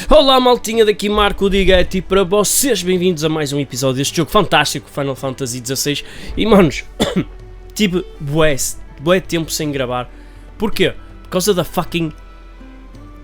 Olá maltinha, daqui Marco Dighetti para vocês, bem-vindos a mais um episódio deste jogo fantástico, Final Fantasy XVI. E manos, tive bué tempo sem gravar. Porquê? Por causa da fucking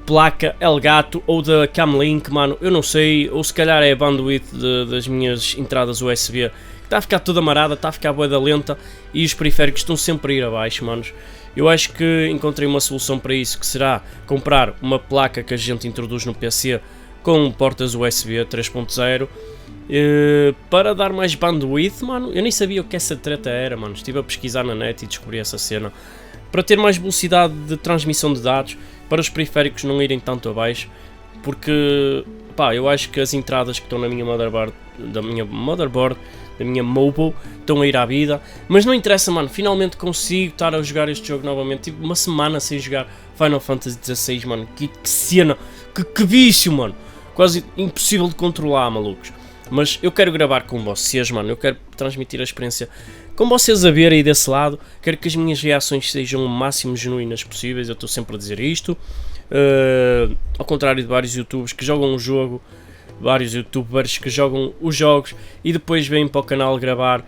placa Elgato ou da Camlink, mano, eu não sei, ou se calhar é a bandwidth das minhas entradas USB. Está a ficar toda amarada, está a ficar bué da lenta e os periféricos estão sempre a ir abaixo, manos. Eu acho que encontrei uma solução para isso, que será comprar uma placa que a gente introduz no PC com portas USB 3.0 para dar mais bandwidth, mano. Eu nem sabia o que essa treta era, mano. Estive a pesquisar na net e descobri essa cena. Para ter mais velocidade de transmissão de dados, para os periféricos não irem tanto abaixo, porque, pá, eu acho que as entradas que estão na minha motherboard, da minha mobile, estão a ir à vida, mas não interessa, mano, finalmente consigo estar a jogar este jogo novamente. Tive uma semana sem jogar Final Fantasy XVI, mano, que cena, que vício, mano, quase impossível de controlar, malucos. Mas eu quero gravar com vocês, mano, eu quero transmitir a experiência com vocês a ver aí desse lado, quero que as minhas reações sejam o máximo genuínas possíveis, eu estou sempre a dizer isto, ao contrário de vários youtubers que jogam um jogo, vários youtubers que jogam os jogos e depois vêm para o canal gravar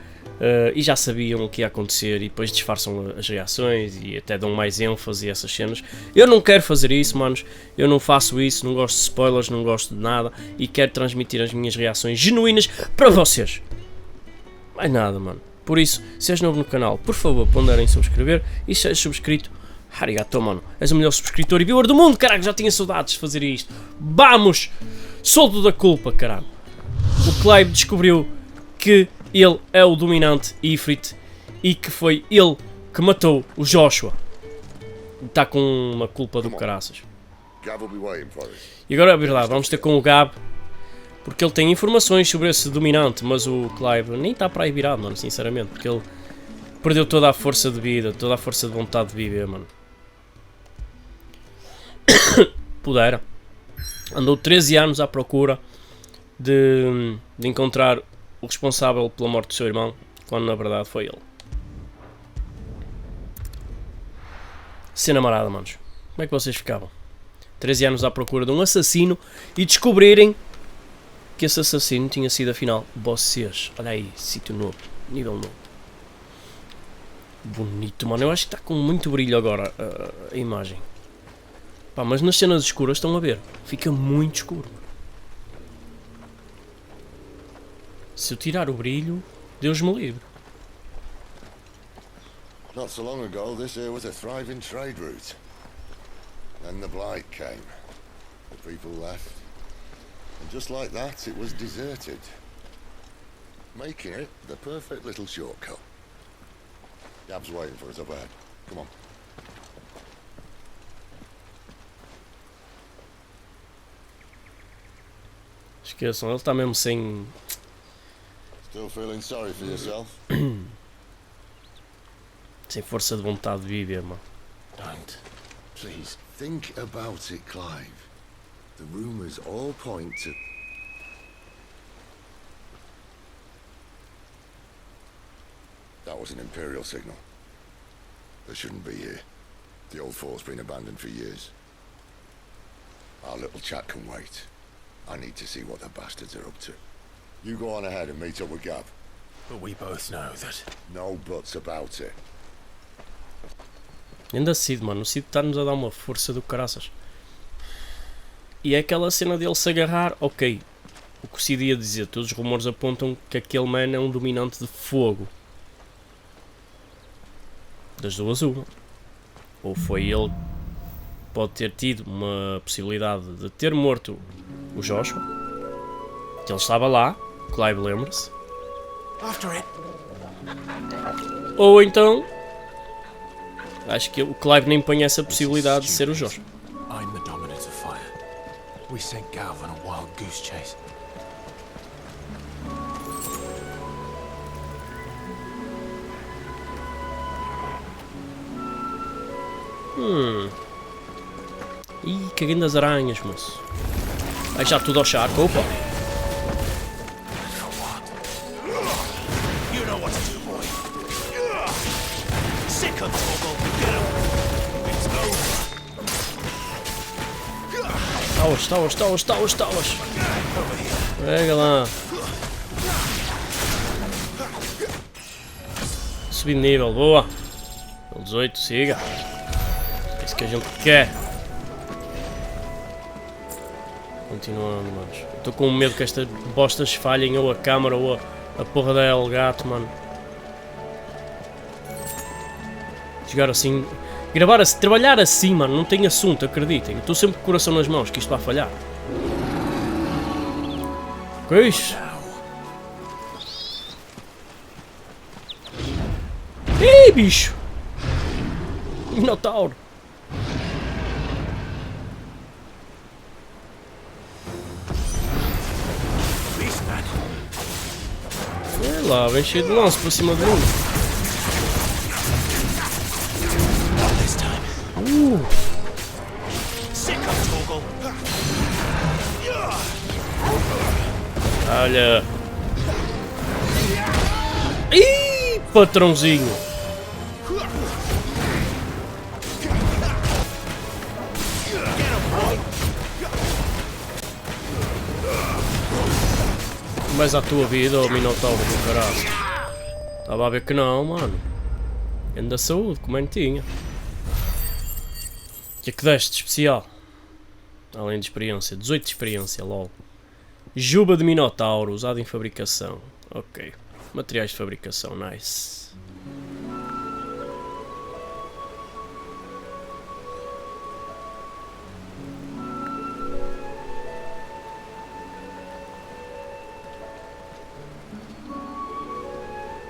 e já sabiam o que ia acontecer e depois disfarçam as reações e até dão mais ênfase a essas cenas. Eu não quero fazer isso, manos, eu não faço isso, não gosto de spoilers, não gosto de nada e quero transmitir as minhas reações genuínas para vocês. Mais nada, mano. Por isso, se és novo no canal, por favor, ponderem subscrever e se és subscrito, arigato, mano, és o melhor subscritor e viewer do mundo, caralho, já tinha saudades de fazer isto. Vamos! Solto da culpa, caralho. O Clive descobriu que ele é o dominante Ifrit e que foi ele que matou o Joshua. Está com uma culpa do caraças. E agora, é verdade, vamos ter com o Gab, porque ele tem informações sobre esse dominante, mas o Clive nem está para aí virado, mano, sinceramente, porque ele perdeu toda a força de vida, toda a força de vontade de viver, mano. Pudera. Andou 13 anos à procura de encontrar o responsável pela morte do seu irmão, quando na verdade foi ele. Cena marada, manos. Como é que vocês ficavam? 13 anos à procura de um assassino e descobrirem que esse assassino tinha sido afinal vocês. Olha aí, sítio novo, nível novo. Bonito, mano. Eu acho que está com muito brilho agora a imagem. Pá, mas nas cenas escuras estão a ver. Fica muito escuro. Se eu tirar o brilho, Deus me livre. Not so long ago, this here was a thriving trade route. Then the blight came. The people left. And just like that, it was deserted. Making it the perfect little shortcut. Gab's waiting for us up ahead. Come on. Esqueçam, ele está mesmo sem... Still feeling sorry for yourself? sem força de vontade de viver, mano. Don't. Please, think about it, Clive. The rumors all point to... That was an Imperial signal. They shouldn't be here. The old fort's been abandoned for years. Our little chat can wait. I need to see what the bastards are up to. You go on ahead and meet up with Gab. But we both know that... No buts about it. Ainda Cid, mano. O Cid está-nos a dar uma força do caraças. E é aquela cena dele se agarrar, ok. O que o Cid ia dizer, todos os rumores apontam que aquele man é um dominante de fogo. Das duas uma. Ou foi ele, pode ter tido uma possibilidade de ter morto o Joshua, que ele estava lá, Clive lembra-se. Ou então, acho que o Clive nem põe essa possibilidade de ser o Joshua. I'm the dominant of fire. We sent Gav on a wild goose chase. Ih, caguei das aranhas, moço. Vai já tudo ao charco, opa. Talas. Pega lá. Subir de nível, boa. Nível 18, siga. É isso que a gente quer. Continuando, manos. Estou com medo que estas bostas falhem, ou a câmara ou a porra da Elgato, mano. Jogar assim, gravar assim, trabalhar assim, mano, não tem assunto, acreditem. Estou sempre com o coração nas mãos, que isto vai falhar. Que é isso? Ih, bicho! Minotauro! Olha lá, vem cheio de lanço por cima de mim. Olha! Ih, patrãozinho! Mais à tua vida, ô Minotauro do caralho. Estava a ver que não, mano. Anda saúde, como é que tinha. O que é que deste de especial? Além de experiência, 18 de experiência, lol. Juba de Minotauro, usado em fabricação. Ok. Materiais de fabricação, nice.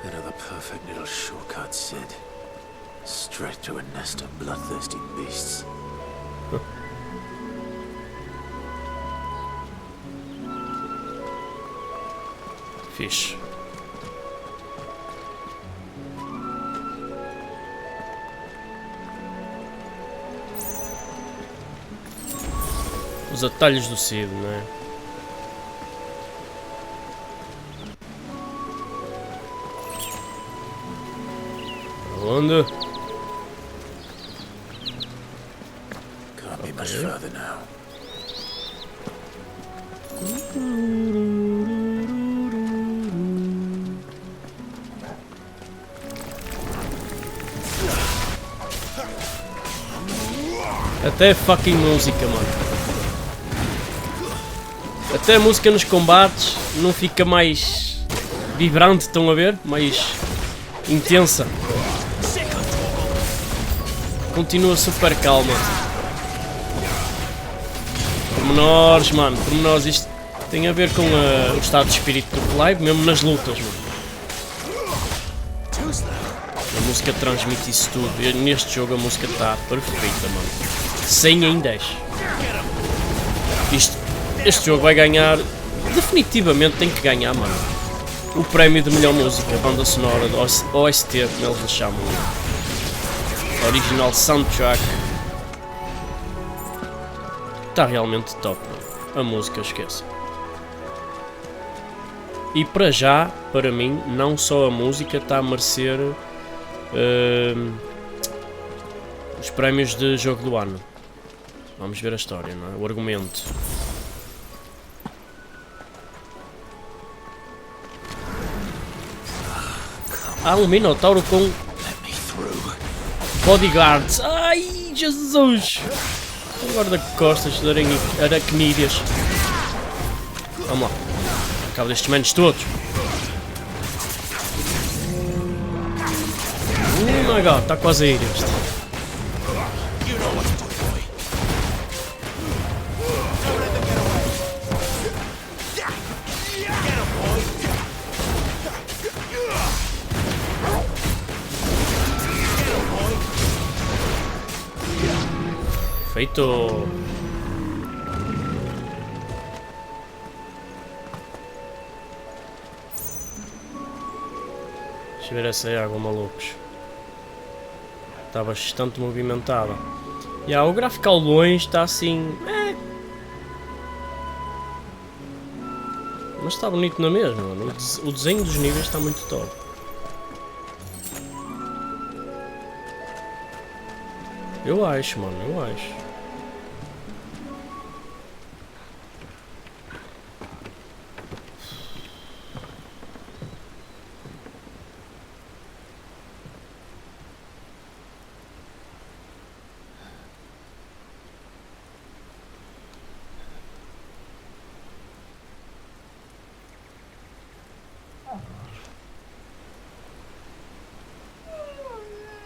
Another perfect little shortcut, Sid. Straight to a nest of bloodthirsty beasts. Fixe. Os atalhos do Cid, não é? Onde? Can't be much further now. Até fucking música, mano. Até a música nos combates não fica mais vibrante, estão a ver? Mais intensa. Continua super calma. Pormenores, mano. Pormenores. Isto tem a ver com o estado de espírito do Clive, mesmo nas lutas, mano. A música transmite isso tudo. E neste jogo a música está perfeita, mano. 100 em 10. Este jogo vai ganhar. Definitivamente tem que ganhar, mano. O prémio de melhor música, banda sonora, OST, como eles lhe chamam. Original Soundtrack. Está realmente top, mano. A música, esqueçam. E para já, para mim, não só a música está a merecer os prémios de jogo do ano. Vamos ver a história, não é? O argumento. Há um Minotauro com bodyguards. Ai, Jesus! Um guarda-costas de aracnídeas. Vamos lá. Acabo destes manos todos. Oh my god, está quase a ir este. Feito. Deixa eu ver essa água, malucos. Está bastante movimentada. E o gráfico ao longe está assim. Mas está bonito na mesma, mano. O desenho dos níveis está muito top. Eu acho, mano, eu acho.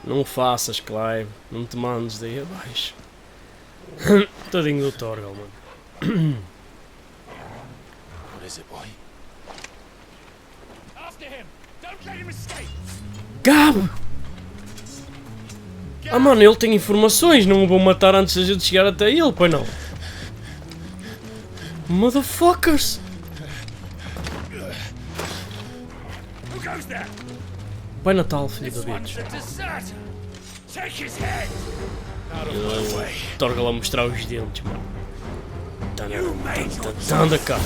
Não faças, Clive. Não te mandes daí abaixo. Tadinho do Torgal, mano. What is it, boy? Gabo! Ah, mano, ele tem informações. Não o vou matar antes da gente chegar até ele, pois não? Motherfuckers! Pai Natal, filho da bitch. Torga lá mostrar os dentes, mano. Anda cá.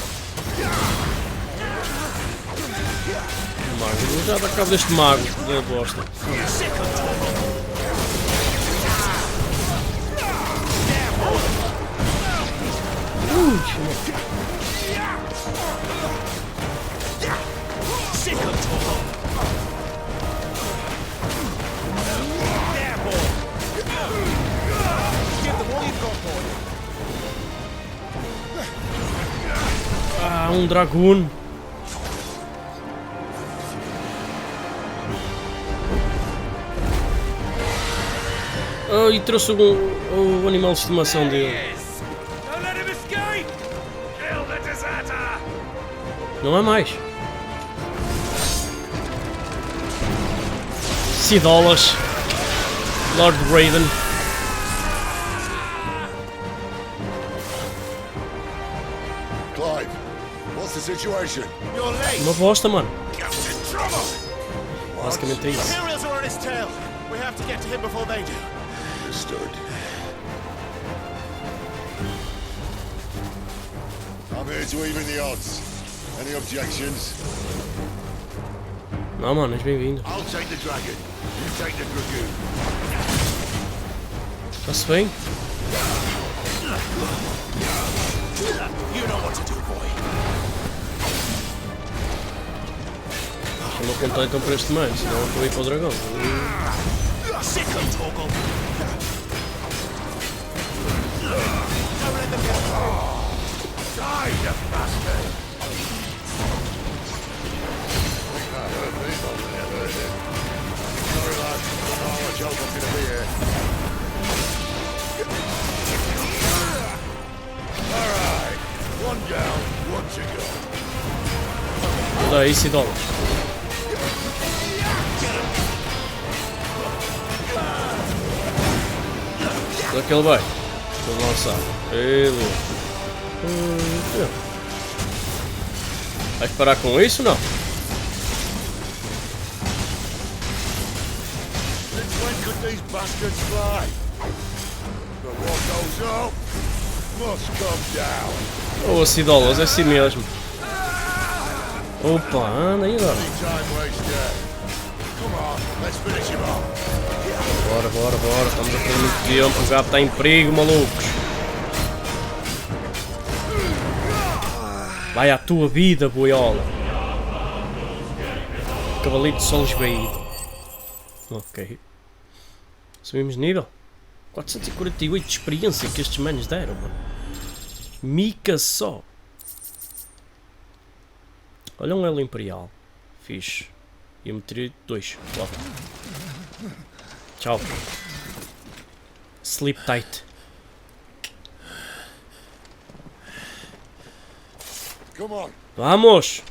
Mago, já dá cabo deste mago. Da bosta. Ah, um dragão. Oh, e trouxe o animal de estimação dele. Não há mais. Cidolas. Lord Raven. Clive, what's the situation? You're late. Uma bosta, mano. Captain Trouble. Basicamente é isso. Imperials are on his tail. We have to get to him before they do. Understood. I'm here to even the odds. Any objections? Não, mano, és bem-vindo. I'll take the dragon. You take the dragoon. Está-se bem? You know what to do, boy. Deixa-me apontar então para este man, senão eu vou ir para o dragão. Sick of Torgal. Die, you bastard! Sorry, lad. Oh, a joke I'm gonna be here. Alright. One down, one to go. Dá aí, Cidolas. Onde é que ele vai? Vamos lançar. Ele. Vais parar com isso, não? Since when could these bastards fly? But what goes up must come down. Oh, Cidolas, é assim mesmo. Opa, anda aí agora. Any time wasted. Come on, let's finish him off. Bora, bora, bora. Estamos a perder muito tempo. O gato está em perigo, malucos. Vai à tua vida, boiola. Cavalito de sol esbaído. Ok. Subimos de nível. 448 de experiência que estes manos deram, mano. Mica só. Olha um elo imperial. Fixe. E eu meteria 2. Logo. Tchau. Sleep tight. Come on. Vamos!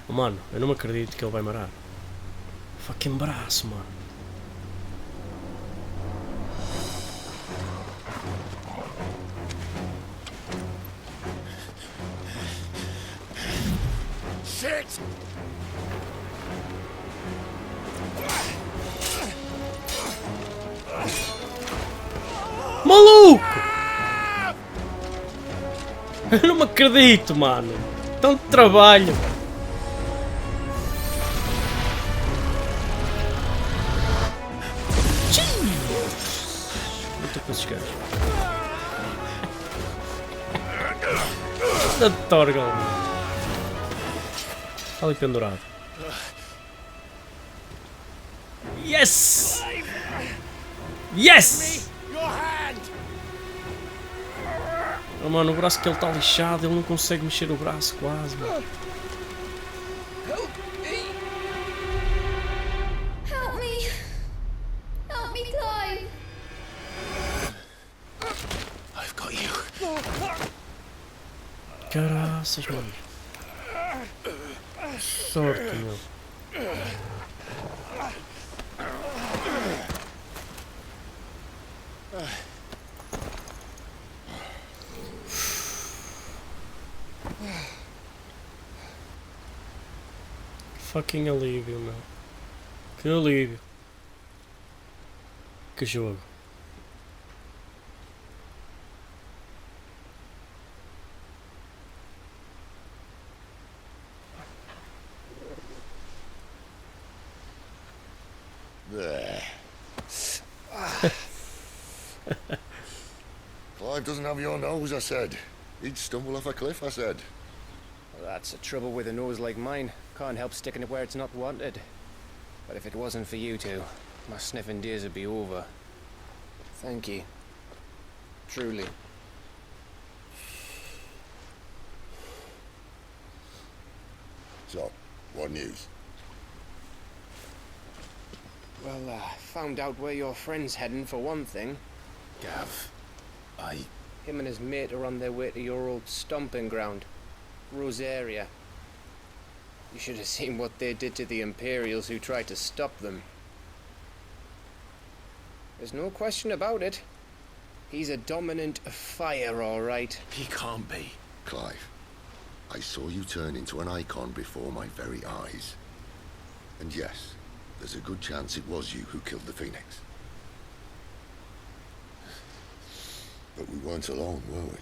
Oh, mano, eu não me acredito que ele vai marar. Fucking braço, mano. Shit! Maluco! Eu não me acredito, mano. Tanto trabalho. Muita coisa esquece. Da Torgal. Está ali pendurado. Yes! Yes! Your hand! Oh, mano, o braço que ele está lixado, ele não consegue mexer o braço quase, mano. Help me! Help me, Clive! I've got you. Caraças, mano. Sorte, meu. Fucking alívio, meu. Que alívio. Que jogo. There. Clive doesn't have your nose, I said. He'd stumble off a cliff, I said. Well, that's the trouble with a nose like mine. Can't help sticking it where it's not wanted. But if it wasn't for you two, my sniffing days would be over. Thank you. Truly. So, what news? Well, found out where your friend's heading for one thing. Gav, Him and his mate are on their way to your old stomping ground, Rosaria. You should have seen what they did to the Imperials who tried to stop them. There's no question about it. He's a dominant of fire, all right. he can't be. Clive, I saw you turn into an icon before my very eyes. And yes, there's a good chance it was you who killed the Phoenix. But we weren't alone, were we?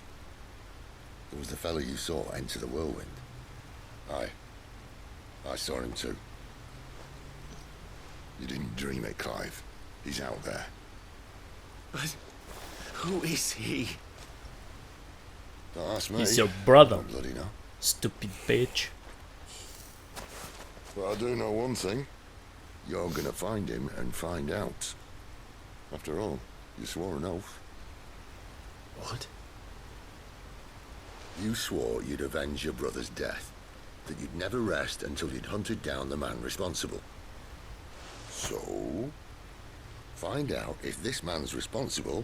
There was the fellow you saw enter the whirlwind. I saw him too. You didn't dream it, Clive. He's out there. But who is he? Don't ask me. He's your brother. I don't bloody know. Stupid bitch. But I do know one thing. You're gonna find him and find out. After all, you swore an oath. What? You swore you'd avenge your brother's death. That you'd never rest until you'd hunted down the man responsible. So, find out if this man's responsible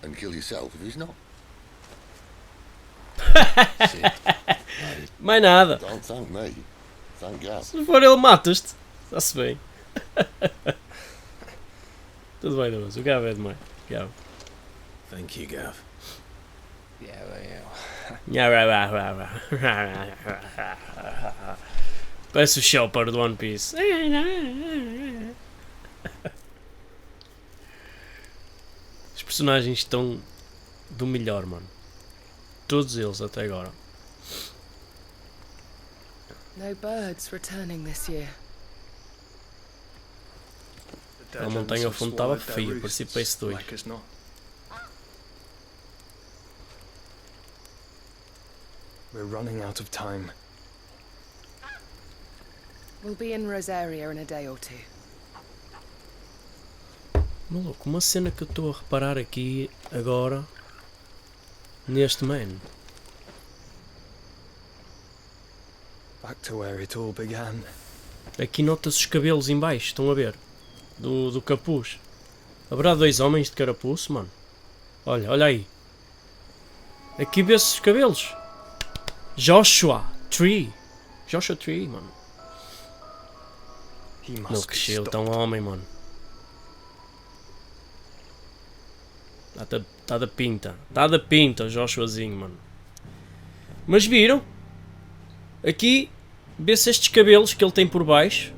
and kill yourself if he's not. Mais nada. Don't thank me. Thank God. Se for ele, matas-te. Está-se bem. Tudo bem, Deus. O Gav é demais. Gav. Thank you, Gav. Yeah, well, yeah. Parece o Chopper do One Piece. Os personagens estão do melhor, mano. Todos eles até agora. No birds returning this year. A montanha ao fundo estava feia, parecia PS2. We're running out of time. We'll be in Rosaria in a day or two. Maluco, uma cena que eu estou a reparar aqui agora neste man. Back to where it all began. Aqui nota-se os cabelos em baixo, estão a ver? Do capuz. Haverá dois homens de carapuço, mano. Olha, olha aí. Aqui vê-se os cabelos. Joshua Tree, mano. He Não must be cresceu stopped. tão homem, mano. Tá da pinta. Tá da pinta o Joshuazinho, mano. Mas viram? Aqui vê-se estes cabelos que ele tem por baixo.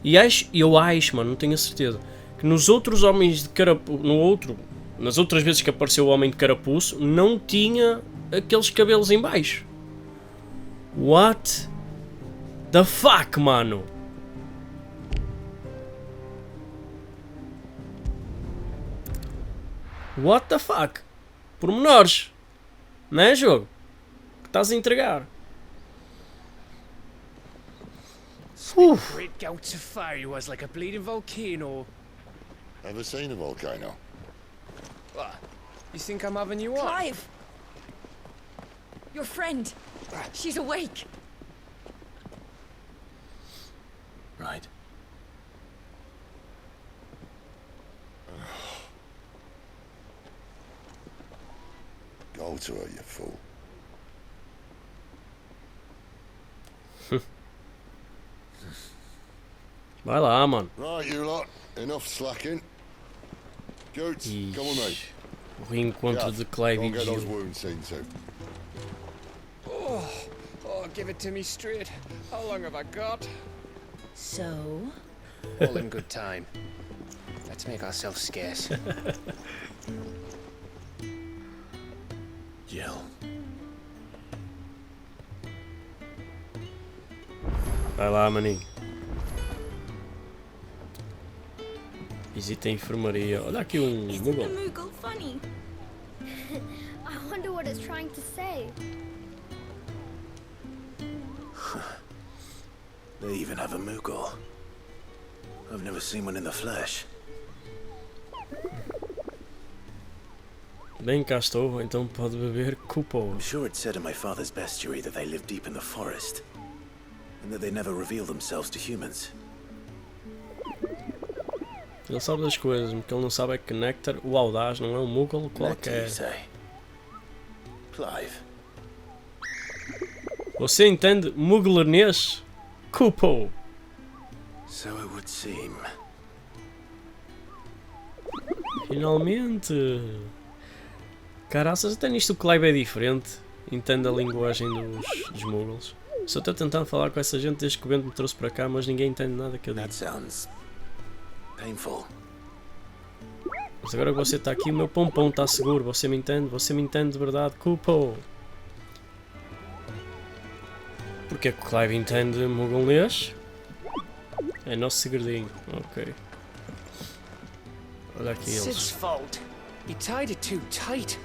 E eu acho, mano, não tenho a certeza, que nos outros homens de carapuço, nas outras vezes que apareceu o homem de carapuço, não tinha aqueles cabelos em baixo. What the fuck, mano? What the fuck? Pormenores. Não é, jogo? Que estás a entregar. Great gouts of fire he was, like a bleeding volcano. Ever seen a volcano? What? You think I'm having you on? Clive! Your friend. She's awake. Right. Go to her, you fool. Vai lá, mano. Right, you lot. Enough slacking. Goots, come with me. O reencontro de Clive Go e and get those Jill. wounds seen to. Oh, give it to me straight. How long have I got? So? All in good time. Let's make ourselves scarce. Jill. Vai lá, maninho. Visita a enfermaria. Olha aqui Isn't the Moogle. Moogle funny? I wonder what it's trying to say. They even have a Moogle. I've never seen one in the flesh. Bem, cá estou, então pode beber Cupo. I'm sure it said in my father's bestiary that they live deep in the forest, and that they never reveal themselves to humans. Ele sabe das coisas, o que ele não sabe é que Nectar, o audaz, não é um Moogle Nectar, qualquer. you say? Clive. Você entende Mooglenês? Cupo! So it would seem. Finalmente! Caraças, até nisto o Clive é diferente. Entende a linguagem dos Moogles. Só estou tentando falar com essa gente desde que o vento me trouxe para cá, mas ninguém entende nada que eu digo. That sounds painful. Mas agora que você está aqui, o meu pompom está seguro. Você me entende de verdade, Cupo! Porque é que o Clive entende Mooglenês? É nosso segredinho. Ok. Olha aqui Sid's eles. fault. He tied it too tight.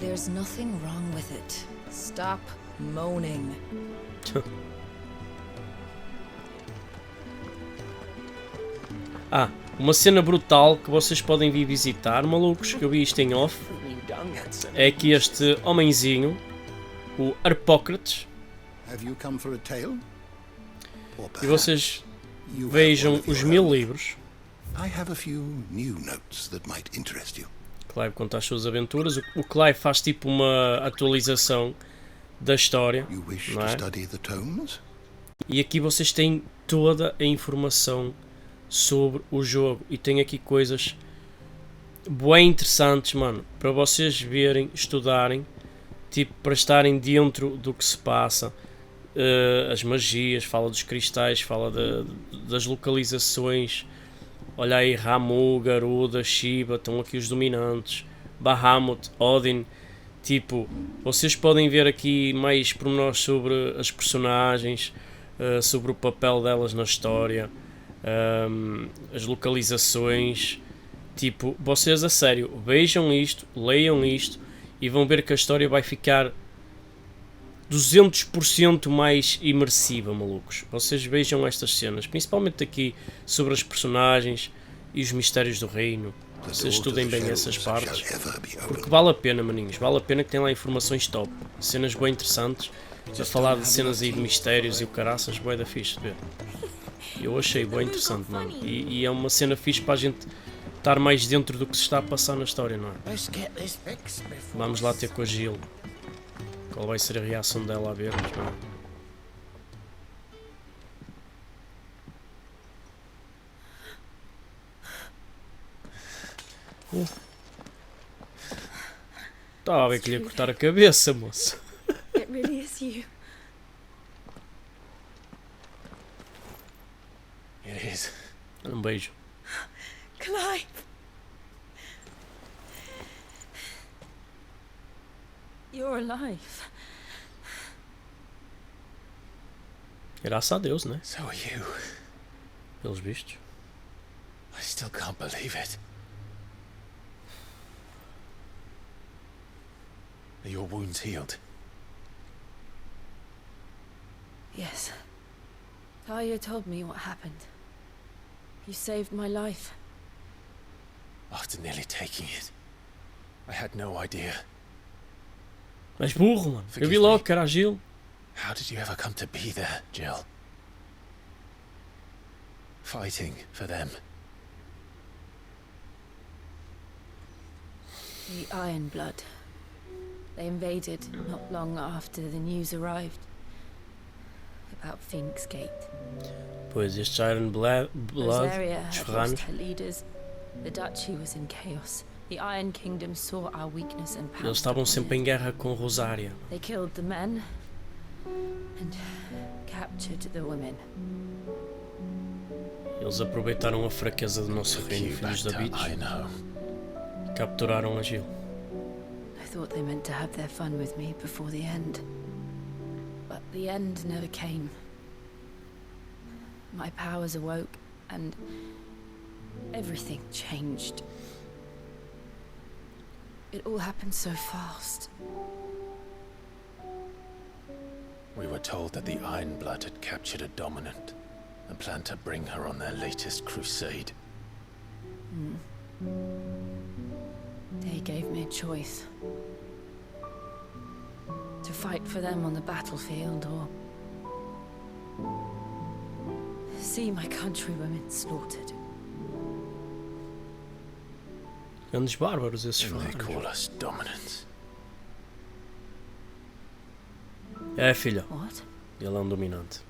There's nothing wrong with it. Stop moaning. Uma cena brutal que vocês podem vir visitar, malucos, que eu vi isto em off. É que este homenzinho, o Harpócrates, Have you come for a tale? Or e vocês perhaps you have vejam one of os your 1000 own? livros. I have a few new notes that might interest you. Clive conta as suas aventuras. O Clive faz tipo uma atualização da história, You wish não to é? study the tomes? E aqui vocês têm toda a informação sobre o jogo. E tem aqui coisas bem interessantes, mano, para vocês verem, estudarem, tipo, para estarem dentro do que se passa. As magias, fala dos cristais, fala das localizações. Olha aí, Ramu, Garuda, Shiva, estão aqui os dominantes, Bahamut, Odin. Tipo, vocês podem ver aqui mais pormenores sobre as personagens, sobre o papel delas na história, as localizações. Tipo, vocês a sério, vejam isto, leiam isto e vão ver que a história vai ficar 200% mais imersiva, malucos. Vocês vejam estas cenas, principalmente aqui sobre as personagens e os mistérios do reino. Vocês estudem bem essas partes, porque vale a pena, maninhos, vale a pena, que tem lá informações top, cenas bem interessantes, a falar de cenas aí de mistérios e o caraças, bué da fixe de ver. Eu achei bem interessante, mano, e é uma cena fixe para a gente estar mais dentro do que se está a passar na história, não é? Vamos lá ter com a Jill. Qual vai ser a reação dela a ver-nos, não é? Estava a ver que lhe ia cortar a cabeça, moço. It really is you. It is. Um beijo. Clive! You're alive. Graças a Deus, né? So are you. Pelos vistos. I still can't believe it. Are your wounds healed? Yes. Talia told me what happened. You saved my life. After nearly taking it, I had no idea. Mas burro, mano. Eu vi logo que era Gil. How did you ever come to be there, Jill? Fighting for them. The Iron Blood. They invaded not long after the news arrived about Phoenix Gate. Pois, estes Iron Blood, Rosaria os had ferranos, lost her leaders. The Duchy was in chaos. The Iron Kingdom saw our weakness and pounced eles estavam upon sempre it. em guerra com Rosária. They killed the men and captured the women. Eles aproveitaram a fraqueza do nosso reino, filhos da bitch, I know. e capturaram a Gil. I thought they meant to have their fun with me before the end. But the end never came. My powers awoke and everything changed. It all happened so fast. We were told that the Iron Blood had captured a dominant and planned to bring her on their latest crusade. They gave me a choice. To fight for them on the battlefield or see my countrywomen slaughtered. Grandes bárbaros esses And they ferranos. call us dominants. É, filha. What? Ele é dominante.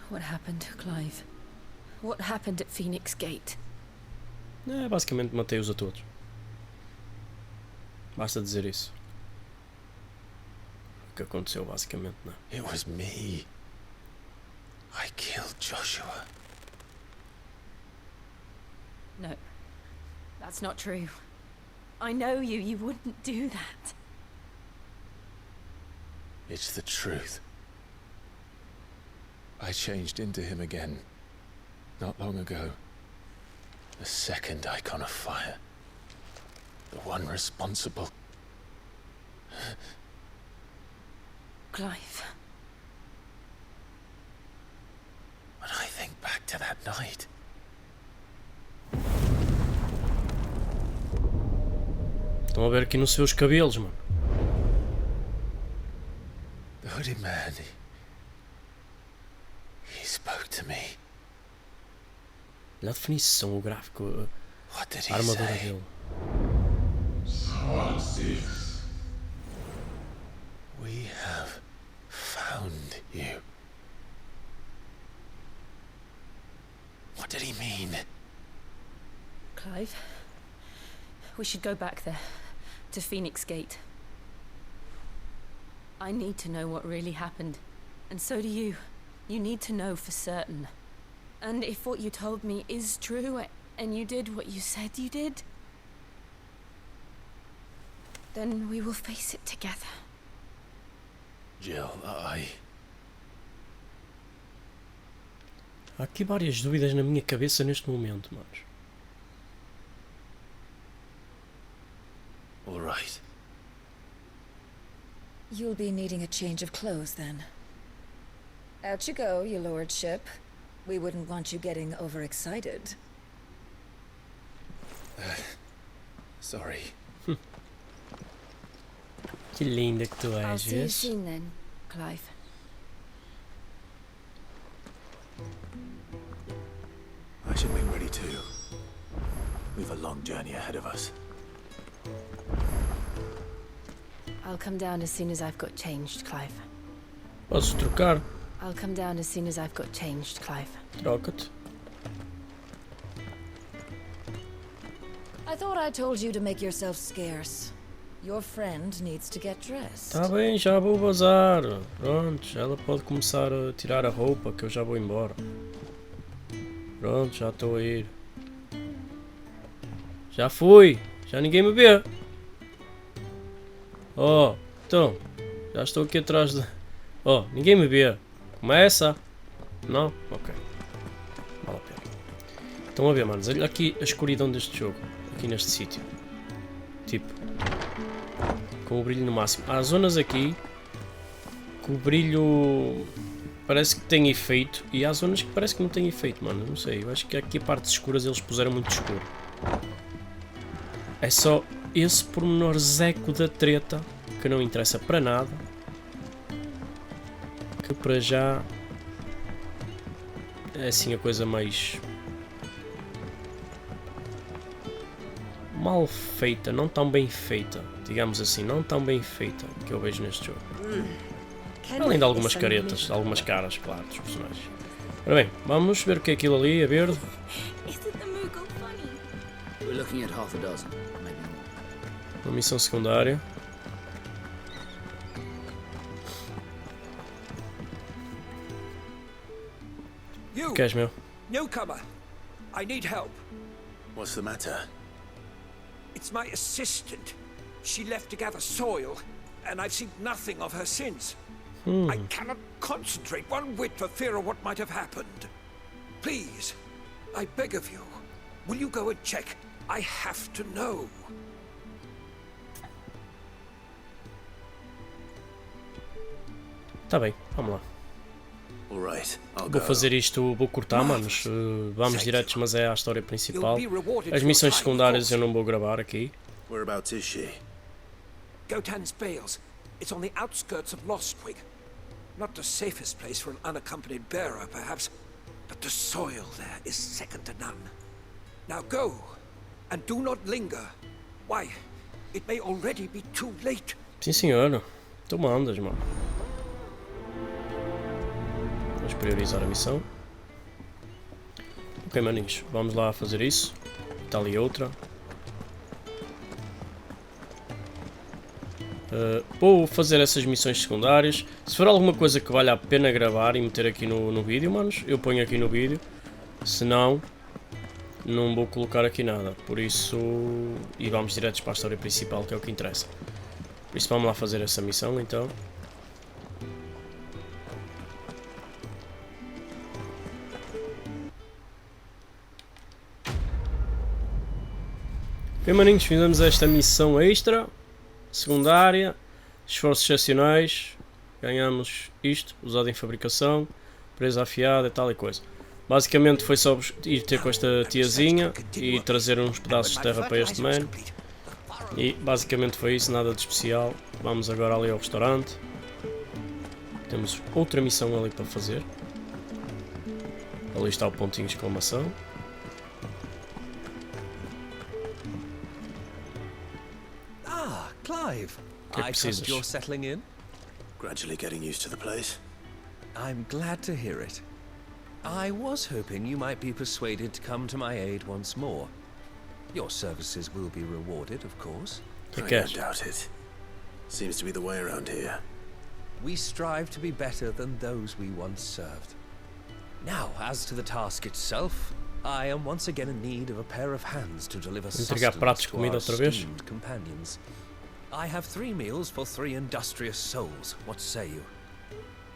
What happened, Clive? What happened at Phoenix Gate? É, basicamente matei-os a todos. Basta dizer isso. O que aconteceu, basicamente, não é? It was me. I killed Joshua. No, that's not true. I know you. You wouldn't do that. It's the truth. I changed into him again, not long ago. The second icon of fire. The one responsible. Clive. When I think back to that night, Estão a ver aqui nos seus cabelos, mano. the hooded man, he spoke to me. Olha a definição, o gráfico, What did a he armadura say? dele. We have found you. What did he mean? Clive, we should go back there, to Phoenix Gate. I need to know what really happened, and so do you. You need to know for certain. And if what you told me is true, and you did what you said you did, then we will face it together. Jill, Há aqui várias dúvidas na minha cabeça neste momento, manos. all right. You'll be needing a change of clothes then. Out you go, your lordship. We wouldn't want you getting overexcited. Sorry. Que linda que tu I'll és, see you vês? soon then, Clive. I should be ready too. We've a long journey ahead of us. I'll come down as soon as I've got changed, Clive. Posso trocar? I'll come down as soon as I've got changed, Clive. Troca-te. I thought I told you to make yourself scarce. Your friend needs to get dressed. Tá bem, já vou vazar. Pronto, ela pode começar a tirar a roupa que eu já vou embora. Pronto, já estou a ir. Já fui, já ninguém me vê. Oh, então, já estou aqui atrás de... Oh, ninguém me vê. Começa. Não? Ok. Vale a pena. Estão a ver, manos, olha aqui a escuridão deste jogo. Aqui neste sítio. Tipo... com o brilho no máximo. Há zonas aqui que o brilho parece que tem efeito e há zonas que parece que não tem efeito, mano. Não sei, eu acho que aqui a partes escuras eles puseram muito escuro. É só esse pormenorzeco da treta que não interessa para nada. Que para já é assim a coisa mais mal feita, não tão bem feita, digamos assim, não tão bem feita que eu vejo neste jogo. Além de algumas caretas, algumas caras, claro, dos personagens. Ora bem, vamos ver o que é aquilo ali, a verde. Uma missão secundária. O que és, meu? Newcomer, I need help. What's the matter? It's my assistant. She left to gather soil, and I've seen nothing of her since. I cannot concentrate one whit for fear of what might have happened. Please, I beg of you, will you go and check? I have to know. Tá bem, vamos lá. Vou fazer isto, vou cortar, manos. Vamos diretos, mas é à história principal. As missões secundárias eu não vou gravar aqui. Whereabouts is she? Gotan's Bales. It's on the outskirts of Lostwig. Not the safest place for an unaccompanied bearer, perhaps, but the soil there is second to none. Now go, and do not linger. Why, it may already be too late. Sim, senhora. Tu mandas, mano. Vamos priorizar a missão. Ok, maninhos, vamos lá fazer isso. Está ali outra. Vou fazer essas missões secundárias. Se for alguma coisa que valha a pena gravar e meter aqui no vídeo, manos, eu ponho aqui no vídeo. Se não, não vou colocar aqui nada. Por isso, e vamos diretos para a história principal, que é o que interessa. Por isso vamos lá fazer essa missão, então. Ok, maninhos, fizemos esta missão extra, secundária, esforços excepcionais, ganhamos isto, usado em fabricação, presa afiada e tal e coisa. Basicamente foi só ir ter com esta tiazinha e trazer uns pedaços de terra para este man. E basicamente foi isso, nada de especial. Vamos agora ali ao restaurante. Temos outra missão ali para fazer. Ali está o pontinho de exclamação. Clive, I trust you're settling in? Gradually getting used to the place. I'm glad to hear it. I was hoping you might be persuaded to come to my aid once more. Your services will be rewarded, of course. I don't doubt it. Seems to be the way around here. We strive to be better than those we once served. Now, as to the task itself, I am once again in need of a pair of hands to deliver sustenance to our esteemed companions. I have 3 meals for 3 industrious souls. What say you?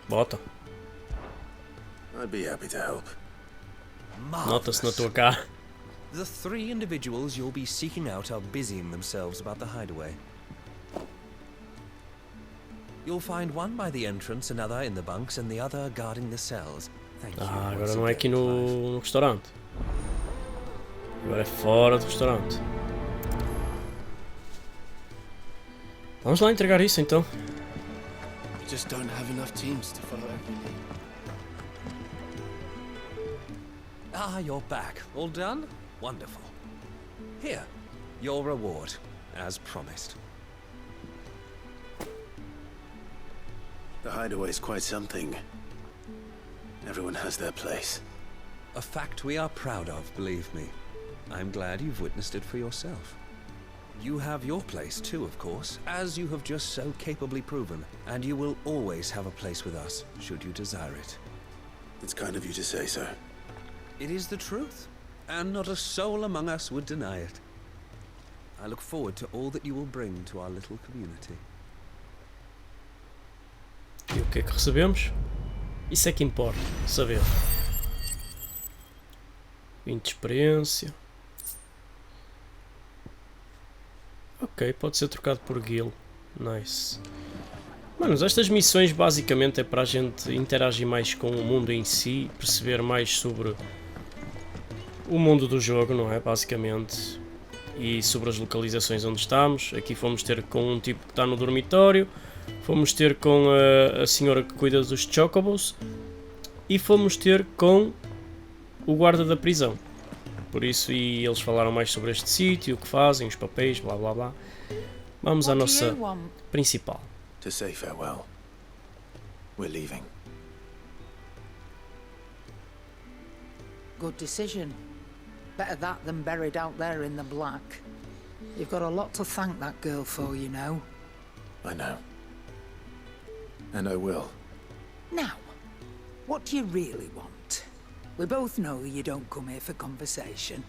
Bota. I'd be happy to help. Nota-se na tua cara. The 3 individuals you'll be seeking out are busying themselves about the hideaway. You'll find one by the entrance, another in the bunks, and the other guarding the cells. Thank you. Agora não é aqui no restaurante. Agora é fora do restaurante. Vamos lá entregar isso então. We just don't have enough teams to follow every lead. Ah, you're back. All done? Wonderful. Here, your reward, as promised. The hideaway's quite something. Everyone has their place. A fact we are proud of, believe me. I'm glad you've witnessed it for yourself. You have your place too, of course, as you have just so capably proven, and you will always have a place with us, should you desire it. It's kind of you to say so. It is the truth, and not a soul among us would deny it. I look forward to all that you will bring to our little community. E o que é que recebemos? Isso é que importa, saber. 20 de experiência. Ok, pode ser trocado por guild. Nice. Manos, estas missões basicamente é para a gente interagir mais com o mundo em si, perceber mais sobre o mundo do jogo, não é? Basicamente. e sobre as localizações onde estamos. Aqui fomos ter com um tipo que está no dormitório, fomos ter com a senhora que cuida dos chocobos e fomos ter com o guarda da prisão. Por isso, e eles falaram mais sobre este sítio, o que fazem, os papéis, blá blá blá. Vamos à nossa principal. To say farewell. We're leaving. Good decision. Better that than buried out there in the black. You've got a lot to thank that girl for, you know. I know. And I will. Now, what do you really want? We both know you don't come here for conversation.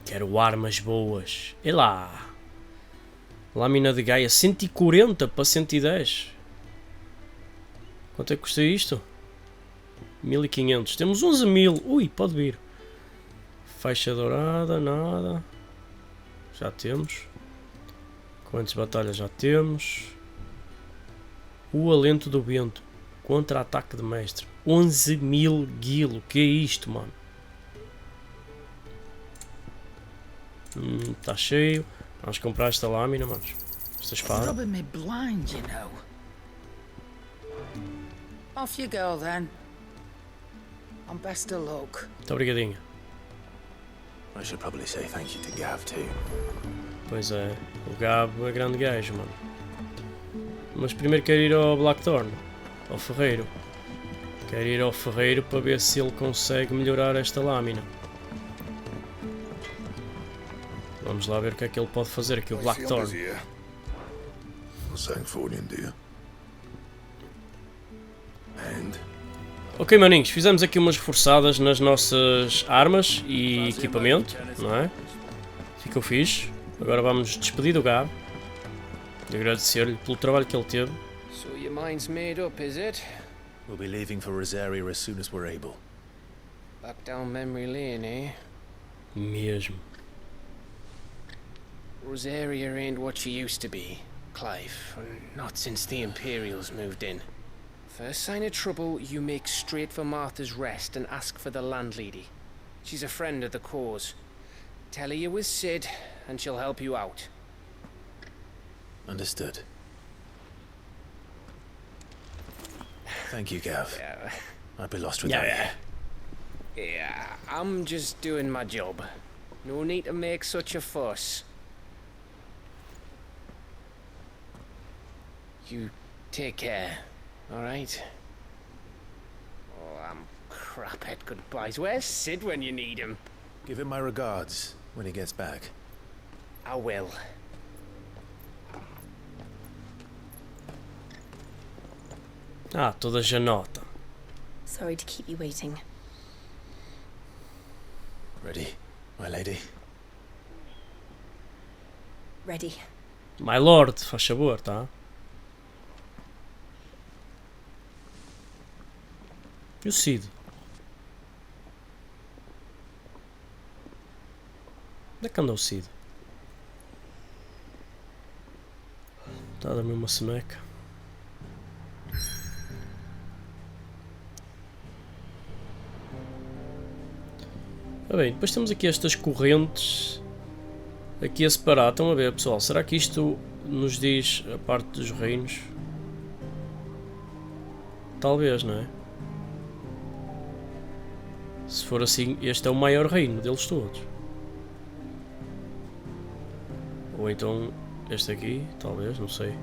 Quero armas boas. E lá. Lâmina de Gaia 140 para 110. Quanto é que custa isto? 1500. Temos 11.000. Ui, pode vir. Faixa dourada, nada. Já temos. Quantas batalhas já temos? O alento do vento. Contra-ataque de mestre. 11.000 guilo. Que é isto, mano? Está cheio. Vamos comprar esta lâmina, manos. Esta espada. Rubbing me blind, you know. Off you go then. And best of luck. Muito obrigadinho. I should probably say thank you to Gav too. Pois é, o Gav é grande gajo, mano. Mas primeiro quero ir ao Blackthorn, ao ferreiro. Quero ir ao ferreiro para ver se ele consegue melhorar esta lâmina. Vamos lá ver o que é que ele pode fazer aqui, o Blackthorn. Ok, maninhos, fizemos aqui umas reforçadas nas nossas armas e equipamento, não é? Ficou fixe. Agora vamos despedir do Gav e agradecer-lhe pelo trabalho que ele teve. So your mind's made up, is it? We'll be leaving for Rosaria as soon as we're able. Back down memory lane, eh? Mesmo. Rosaria ain't what she used to be, Clive. Not since the Imperials moved in. First sign of trouble, you make straight for Martha's Rest and ask for the landlady. She's a friend of the cause. Tell her you was Sid, and she'll help you out. Understood. Thank you, Gav. I'd be lost without you. Yeah, I'm just doing my job. No need to make such a fuss. You take care, alright? Oh, I'm crap at goodbyes. Where's Sid when you need him? Give him my regards when he gets back. I will. Ah, toda janota. Sorry to keep you waiting. Ready, my lady? Ready. My lord, faz favor, tá? E o Cid? Onde é que anda o Cid? Está a dar-me uma soneca. Ah, bem, depois temos aqui estas correntes aqui a separar. Estão a ver, pessoal? Será que isto nos diz a parte dos reinos? Talvez, não é? Se for assim, este é o maior reino deles todos. Ou então este aqui, talvez, não sei.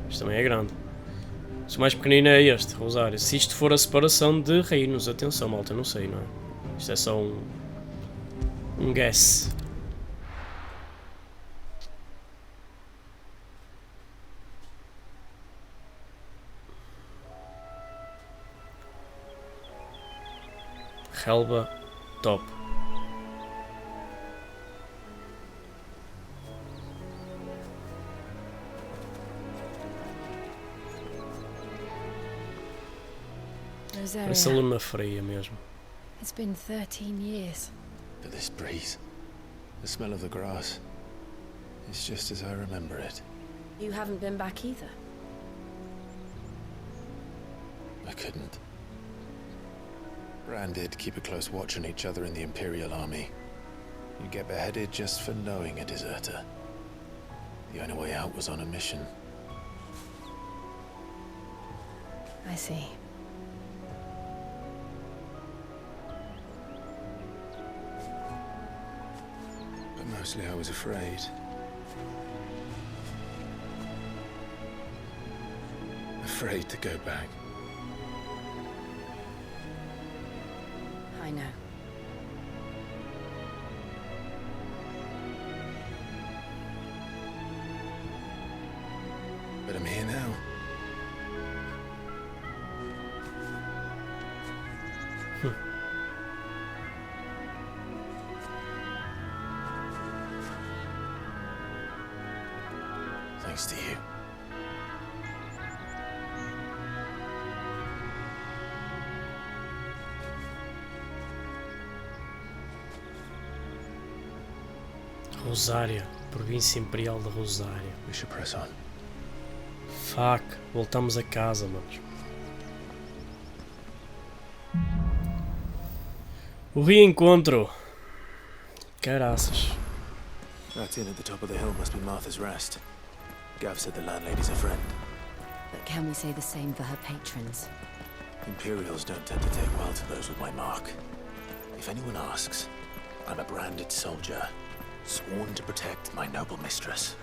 Este também é grande. O mais pequenino é este, Rosário. Se isto for a separação de reinos, atenção, malta, não sei, não é? Isto é só um guess. Relva top. Parece a luna fria mesmo. It's been 13 years. But this breeze, the smell of the grass, it's just as I remember it. You haven't been back either. I couldn't. Branded, keep a close watch on each other in the Imperial Army. You get beheaded just for knowing a deserter. The only way out was on a mission. I see. But mostly I was afraid. Afraid to go back. I know. But I'm here now. Thanks to you. Rosária, província imperial de Rosária. We should press on. Fuck, voltamos a casa, manos. O reencontro. Caraças. That inn at the top of the hill must be Martha's Rest. Gav said the landlady's a friend. But can we say the same for her patrons? Imperials don't tend to take well to those with my mark. If anyone asks, I'm a branded soldier, sworn to protect my noble mistress.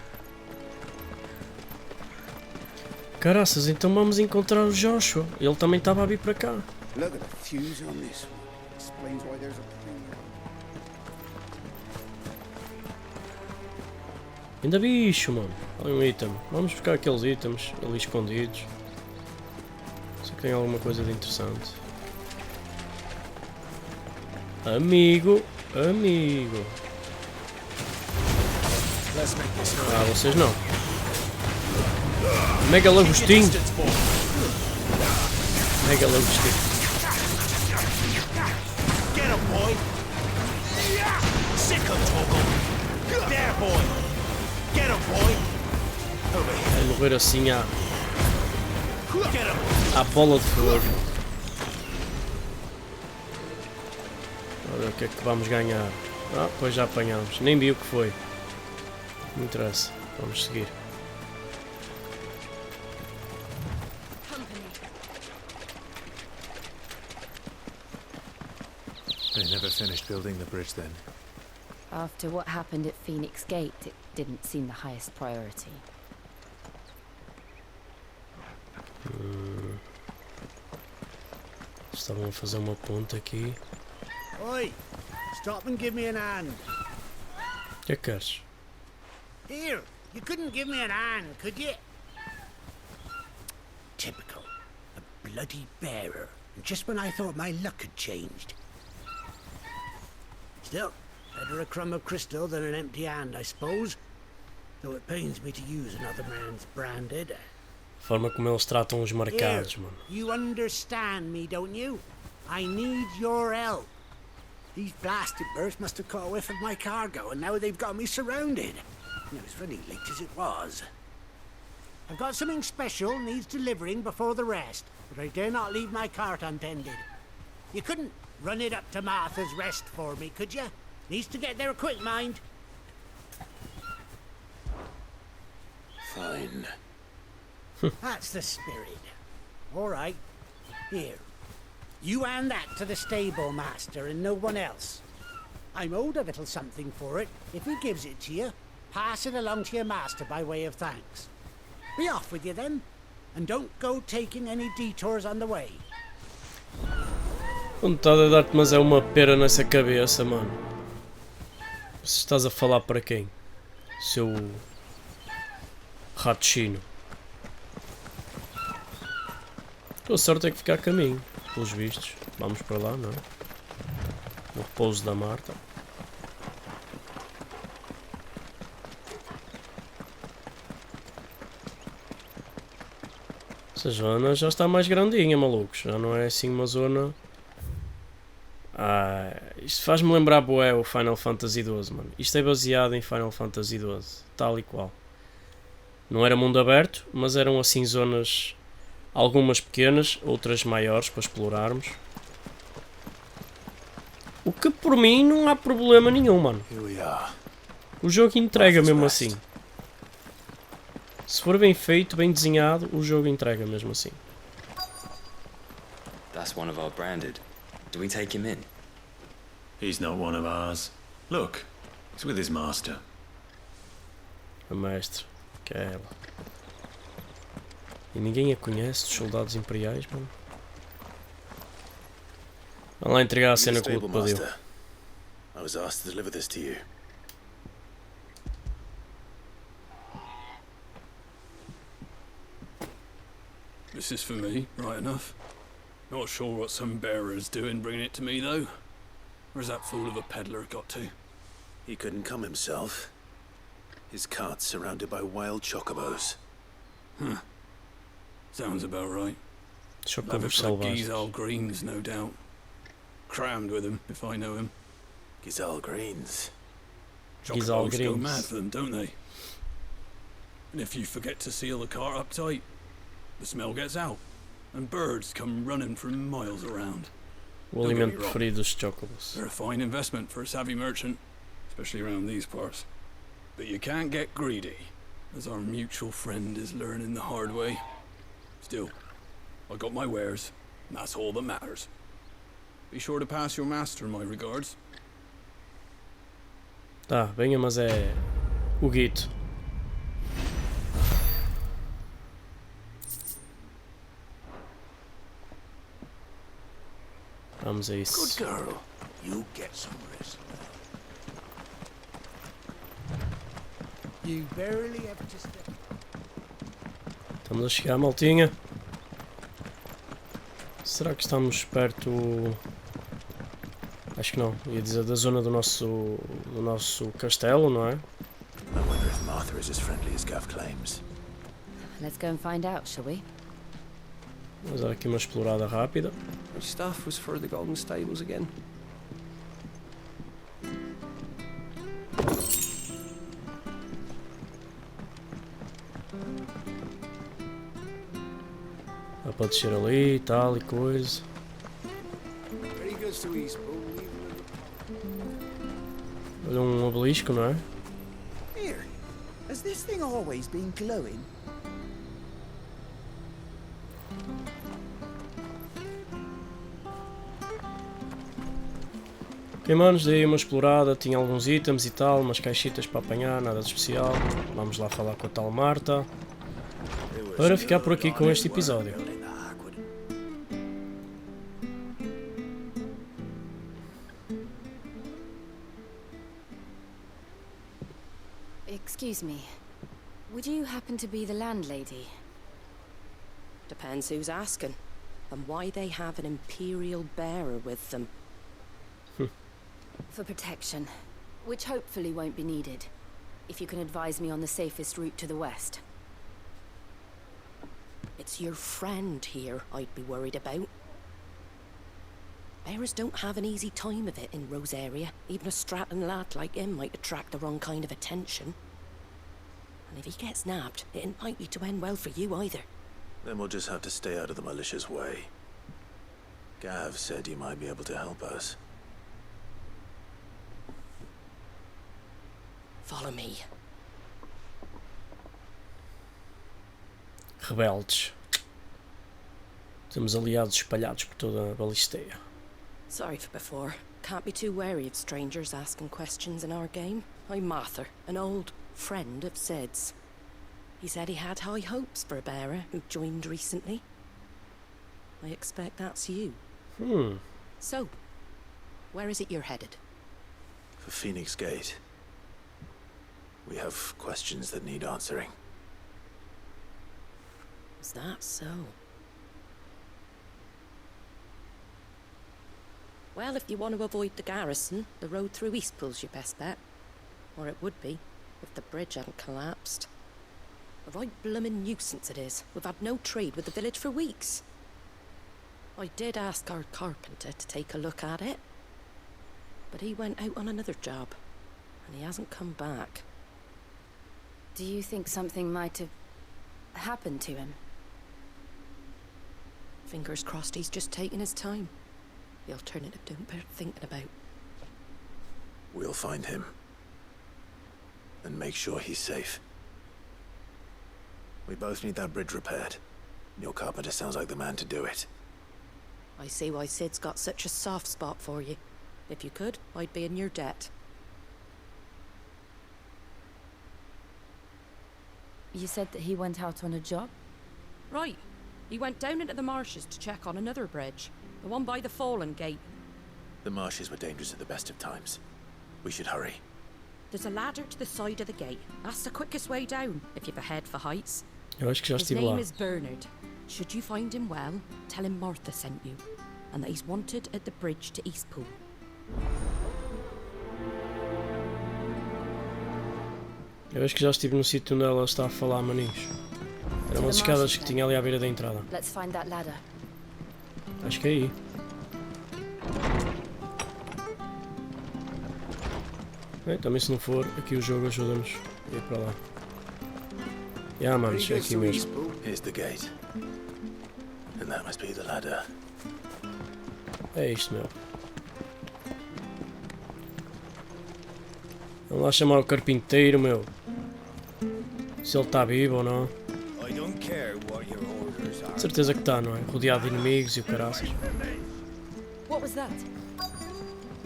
Caraças, então vamos encontrar o Joshua. Ele também estava a vir para cá. Look at the fuse on this one. Explains why there's a premium. Ainda bicho, mano. Olha um item. Vamos buscar aqueles itens ali escondidos. Se tem alguma coisa de interessante. Amigo, amigo. Ah, vocês não. Mega Lagostinho. Mega Lagostinho. Get him, boy. Sick of Toggle. There, boy. Get him, boy. Vai morrer assim à bola de fogo. Olha o que é que vamos ganhar. Ah, pois já apanhamos. Nem vi o que foi. Não interessa. Vamos seguir. They never finished building the bridge then. After what happened at Phoenix Gate, it didn't seem the highest priority. Estavam a fazer uma ponte aqui. Oi, stop and give me an hand. O que é que queres? Here, you couldn't give me an hand, could you? Typical. A bloody bearer. Just when I thought my luck had changed. Still, better a crumb of crystal than an empty hand, I suppose. Though it pains me to use another man's branded. A forma como eles tratam os marcados, mano. You understand me, don't you? I need your help. These blasted birds must have caught a whiff of my cargo, and now they've got me surrounded. It was very late as it was. I've got something special needs delivering before the rest, but I dare not leave my cart untended. You couldn't run it up to Martha's Rest for me, could you? Needs to get there quick, mind. Fine. That's the spirit. All right. Here. You hand that to the stable master and no one else. I'm owed a little something for it. If he gives it to you, pass it along to your master by way of thanks. Be off with you then, and don't go taking any detours on the way. Vontade de dar-te, mas é uma pera nessa cabeça, mano. Se estás a falar para quem? Seu ratinho. A sorte é que fica a caminho, pelos vistos. Vamos para lá, não é? O repouso da Marta. Essa zona já está mais grandinha, malucos. Já não é assim uma zona... isto faz-me lembrar bué o Final Fantasy XII, mano. Isto é baseado em Final Fantasy XII, tal e qual. Não era mundo aberto, mas eram assim zonas... Algumas pequenas, outras maiores para explorarmos. O que por mim não há problema nenhum, mano. O jogo entrega mesmo assim. Se for bem feito, bem desenhado, o jogo entrega mesmo assim. That's one of our branded. Do we take him in? He's not one of ours. Look, he's with his master. A mestre, que é ela. E ninguém a conhece, dos soldados imperiais, mano. Vamos lá entregar a cena com o pediu. I was asked to deliver this to you. This is for me, right enough. Not sure what some bearer's doing bringing it to me, though. Where's that fool of a peddler got to? He couldn't come himself. His cart's surrounded by wild chocobos. Huh. Sounds about right. Chocobos Gizal Greens, no doubt. Crammed with him, if I know him. Gizal Greens. Chocobos go mad for them, don't they? And if you forget to seal the cart up tight, the smell gets out, and birds come running from miles around. O alimento preferido dos chocobos. They're a fine investment for a savvy merchant, especially around these parts. But you can't get greedy, as our mutual friend is learning the hard way. Still, I got my wares, and that's all that matters. Be sure to pass your master my regards. Tá, venha, mas é o guito. Vamos a isso. Good girl. You get some rest. You barely have to step. Estamos a chegar, maltinha. Será que estamos perto? Acho que não. Ia dizer da zona do nosso castelo, não é? I wonder if Martha is as friendly as Gav claims. Let's go and find out, shall we? Vamos dar aqui uma explorada rápida. Which staff was for the Golden Stables again? Dá para descer ali e tal e coisa. Olha um obelisco, não é? Here, has this thing always been glowing? Ok, manos, dei uma explorada, tinha alguns itens e tal, umas caixinhas para apanhar, nada de especial. Vamos lá falar com a tal Marta para ficar por aqui com este episódio. Excuse me, would you happen to be the landlady? Depends who's asking, and why they have an Imperial bearer with them. For protection, which hopefully won't be needed, if you can advise me on the safest route to the west. It's your friend here I'd be worried about. Bearers don't have an easy time of it in Rosaria. Even a Stratton lad like him might attract the wrong kind of attention. And if he gets nabbed, it ain't likely to end well for you either. Then we'll just have to stay out of the malicious way. Gav said you might be able to help us. Follow me. Rebeldes. Temos aliados espalhados por toda a Balisteia. Sorry for before. Can't be too wary of strangers asking questions in our game. I'm Martha, an old friend of Sid's. He said he had high hopes for a bearer who joined recently. I expect that's you. So, where is it you're headed? For Phoenix Gate. We have questions that need answering. Is that so? Well, if you want to avoid the garrison, the road through Eastpool's your best bet. Or it would be, if the bridge hadn't collapsed. A right bloomin' nuisance it is. We've had no trade with the village for weeks. I did ask our carpenter to take a look at it, but he went out on another job, and he hasn't come back. Do you think something might have happened to him? Fingers crossed he's just taking his time. The alternative don't bear thinking about. We'll find him. And make sure he's safe. We both need that bridge repaired. Your carpenter sounds like the man to do it. I see why Sid's got such a soft spot for you. If you could, I'd be in your debt. You said that he went out on a job? Right. He went down into the marshes to check on another bridge. The one by the Fallen Gate. The marshes were dangerous at the best of times. We should hurry. There's a ladder to the side of the gate. That's the quickest way down, if you've a head for heights. Eu acho que já His estive lá. name is Bernard. Should you find him well, tell him Martha sent you. And that he's wanted at the bridge to Eastpool. Eu acho que já estive no sítio onde ela está a falar, maninhos. Eram umas escadas que tinha ali à beira da entrada. Let's find that ladder. Acho que é aí. Bem, também se não for, aqui o jogo ajuda-nos a ir para lá. Manos, é aqui mesmo. Here's the gate. And that must be the ladder. É isto, meu. Vamos lá chamar o carpinteiro, meu. Se ele está vivo ou não. De certeza que está, não é? Rodeado de inimigos e o caraças. What was that?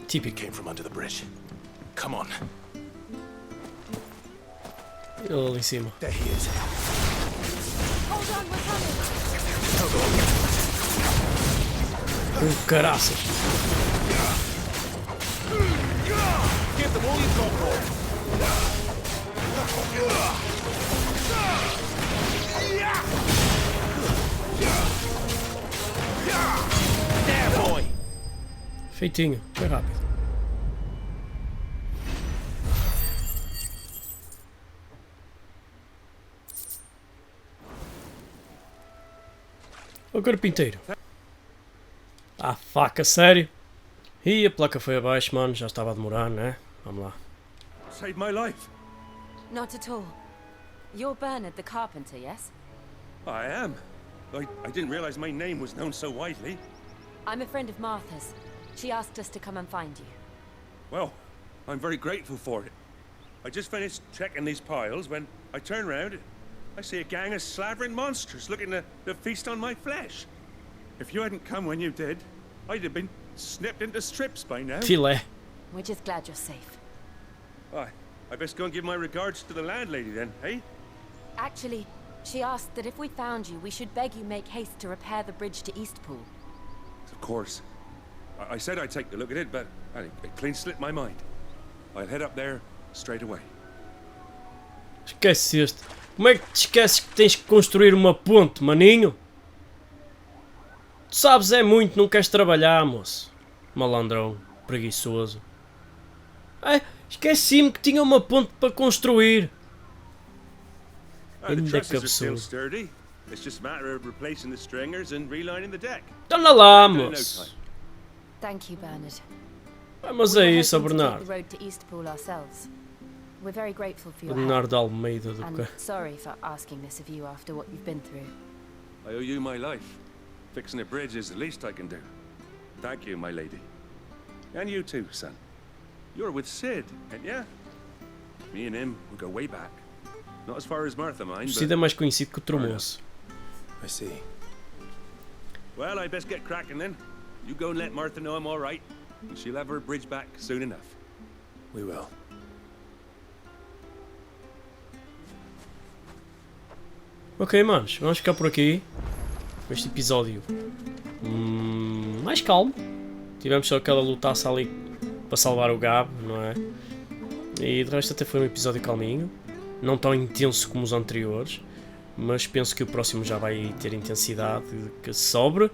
Típico. Came from under the bridge. Come on. Ele ali em cima. There he is. Hold on, we're coming. Caraças. Give them all you've got, boy. There, boy. Feitinho, foi rápido. O carpinteiro. Ah, faca, sério? E a placa foi abaixo, mano. Já estava a demorar, né? Vamos lá. Saved my life. Not at all. You're Bernard the carpenter, yes? I am. I didn't realize my name was known so widely. I'm a friend of Martha's. She asked us to come and find you. Well, I'm very grateful for it. I just finished checking these piles when I turn round. I see a gang of slavering monsters looking to feast on my flesh. If you hadn't come when you did, I'd have been snipped into strips by now. Filé. We're just glad you're safe. I best go and give my regards to the landlady then, eh? Actually, she asked that if we found you, we should beg you make haste to repair the bridge to Eastpool. Of course. I said I'd take a look at it, but it clean slipped my mind. I'll head up there straight away. Esqueceste. Como é que te esqueces que tens que construir uma ponte, maninho? Tu sabes é muito, não queres trabalhar, moço. Malandrão, preguiçoso. Esqueci-me que tinha uma ponte para construir. Ainda que absurdo. Anda lá, moço. Thank you, Bernard. Mas é isso, Bernardo. We're very grateful for your Bernardo Almeida do and sorry for asking this of you after what you've been through. I owe you my life. Fixing a bridge is the least I can do. Thank you, my lady. And you too, son. You're with Sid, ain't ya? Me and him, we go way back. Not as far as Martha, mind, Sid é mais conhecido que o Tromoço. I see. Well, I best get cracking then. You go and let Martha know I'm all right, and she'll have her bridge back soon enough. We will. Ok, manos, vamos ficar por aqui. Este episódio mais calmo. Tivemos só aquela lutaça ali para salvar o Gabo, não é? E de resto até foi um episódio calminho. Não tão intenso como os anteriores, mas penso que o próximo já vai ter intensidade que sobre.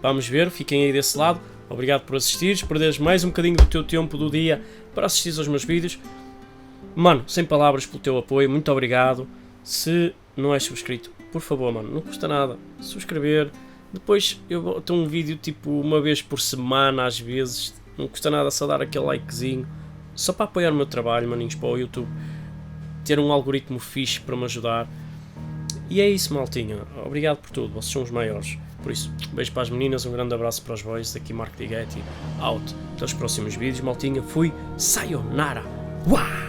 Vamos ver, fiquem aí desse lado. Obrigado por assistires, perderes mais um bocadinho do teu tempo do dia para assistir aos meus vídeos. Mano, sem palavras pelo teu apoio, muito obrigado. Se não és subscrito, por favor, mano, não custa nada subscrever. Depois eu boto um vídeo tipo uma vez por semana, às vezes. Não custa nada só dar aquele likezinho. Só para apoiar o meu trabalho, maninhos, para o YouTube ter um algoritmo fixe para me ajudar. E é isso, maltinha. Obrigado por tudo, vocês são os maiores. Por isso, beijo para as meninas, um grande abraço para os boys. Daqui Marco Dighetti, out. Até os próximos vídeos, maltinha. Fui, sayonara. Uau!